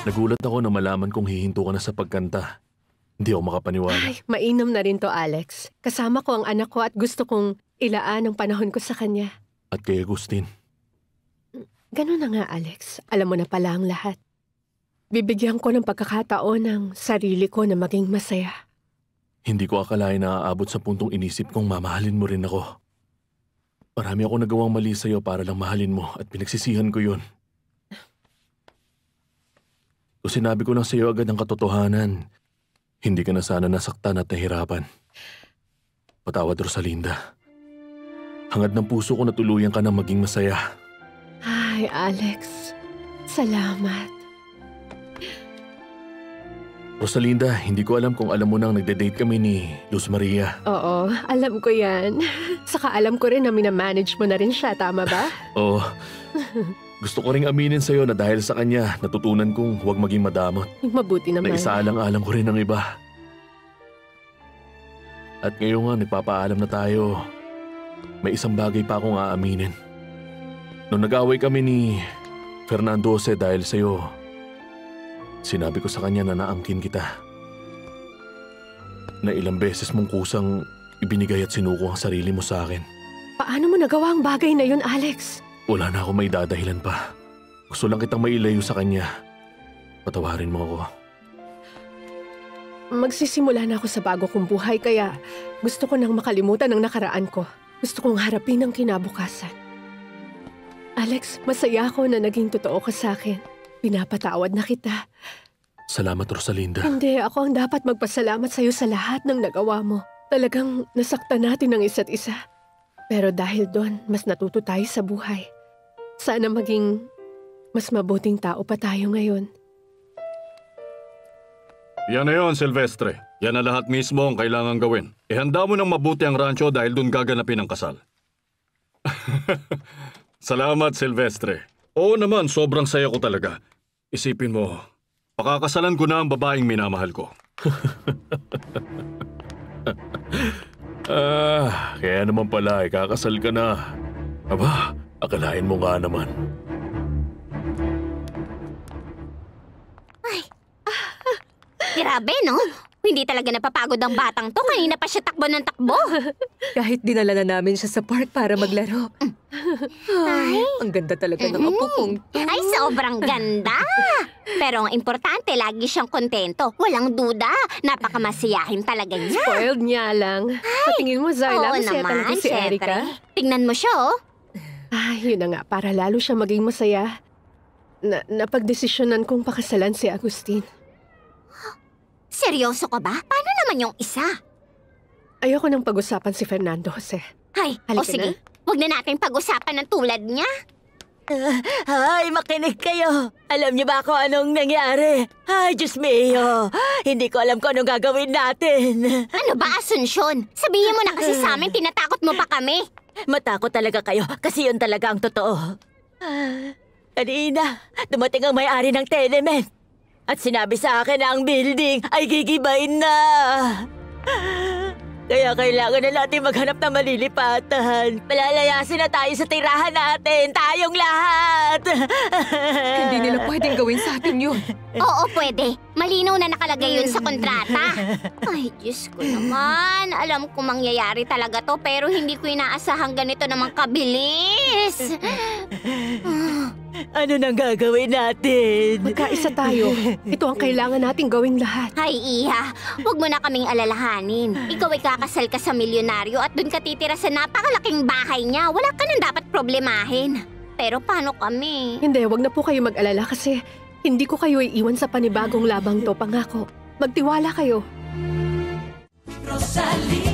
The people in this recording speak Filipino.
Nagulat ako na malaman kong hihinto ka na sa pagkanta. Hindi ako makapaniwala. Ay, mainam na rin to, Alex. Kasama ko ang anak ko at gusto kong ilaan ang panahon ko sa kanya. At kay Agustin. Ganun na nga, Alex. Alam mo na pala ang lahat. Bibigyan ko ng pagkakataon ng sarili ko na maging masaya. Hindi ko akalain na aabot sa puntong inisip kong mamahalin mo rin ako. Marami ako nagawang mali sa'yo para lang mahalin mo at pinagsisihan ko yun. Kung sinabi ko lang sa'yo agad ang katotohanan, hindi ka na sana nasaktan at nahirapan. Patawad, Rosalinda. Hangad ng puso ko na tuluyan ka na maging masaya. Ay, Alex. Salamat. Rosalinda, hindi ko alam kung alam mo nang nagde-date kami ni Luz Maria. Oo, alam ko yan. Saka alam ko rin na minamanage mo na rin siya, tama ba? Oo. Gusto ko ring aminin sa'yo na dahil sa kanya, natutunan kong huwag maging madamot. Mabuti naman. Naisaalang-alang ko rin ang iba. At ngayon nga, nagpapaalam na tayo. May isang bagay pa akong aaminin. Nung nag-away kami ni Fernando Jose dahil sa'yo, sinabi ko sa kanya na naangkin kita. Na ilang beses mong kusang ibinigay at sinuko ang sarili mo sa akin. Paano mo nagawa ang bagay na yun, Alex? Wala na ako may dadahilan pa. Gusto lang kitang mailayo sa kanya. Patawarin mo ako. Magsisimula na ako sa bago kong buhay kaya gusto ko nang makalimutan ang nakaraan ko. Gusto kong harapin ang kinabukasan. Alex, masaya ako na naging totoo ka sa akin. Pinapatawad na kita. Salamat, Rosalinda. Hindi, ako ang dapat magpasalamat sa'yo sa lahat ng nagawa mo. Talagang nasaktan natin ang isa't isa. Pero dahil doon, mas natuto tayo sa buhay. Sana maging mas mabuting tao pa tayo ngayon. Yan na yun, Silvestre. Yan na lahat mismo ang kailangan gawin. Ihanda mo ng mabuti ang rancho dahil doon gaganapin ang kasal. Salamat, Silvestre. Oo naman, sobrang saya ko talaga. Isipin mo, pakakasalan ko na ang babaeng minamahal ko. Kaya naman pala, kakasal ka na. Aba, akalain mo nga naman. Grabe, no? Hindi talaga napapagod ang batang to. Kanina pa siya takbo ng takbo. Kahit dinala na namin siya sa park para maglaro. Ay, ang ganda talaga ng apo kong to. Ay, sobrang ganda. Pero ang importante, lagi siyang kontento. Walang duda. Napakamasiyahin talaga niya. Spoiled niya lang. Patingin mo, Zyla, masaya talaga si Erica. Tingnan mo siya, oh. Ay, yun na nga. Para lalo siya maging masaya. Napagdesisyonan kong pakasalan si Agustin. Seryoso ka ba? Paano naman yung isa? Ayoko nang pag-usapan si Fernando Jose. Ay, Halika sige. na. Huwag na natin pag-usapan ng tulad niya. Ay, makinig kayo. Alam niyo ba kung anong nangyari? Ay, Diyos mio. Hindi ko alam kung anong gagawin natin. Ano ba, Asunsyon? Sabihin mo na kasi sa amin, tinatakot mo pa kami. Matakot talaga kayo kasi yun talaga ang totoo. Kanina, dumating ang may-ari ng tenement. At sinabi sa akin na ang building ay gigibayin na. Kaya kailangan na natin maghanap ng malilipatan. Palalayasin na tayo sa tirahan natin, tayong lahat. Hindi nila pwedeng gawin sa atin yun. Oo, pwede. Malinaw na nakalagay yun sa kontrata. Ay, Diyos ko naman. Alam ko mangyayari talaga to, pero hindi ko inaasahan ganito namang kabilis. Ano nang gagawin natin? Magkaisa tayo. Ito ang kailangan nating gawing lahat. Ay, Iha, huwag mo na kaming alalahanin. Ikaw ay kakasal ka sa milyonaryo at dun ka titira sa napakalaking bahay niya. Wala ka nang dapat problemahin. Pero paano kami? Hindi, wag na po kayo mag-alala kasi hindi ko kayo iiwan sa panibagong labang to, pangako. Magtiwala kayo. Rosalinda.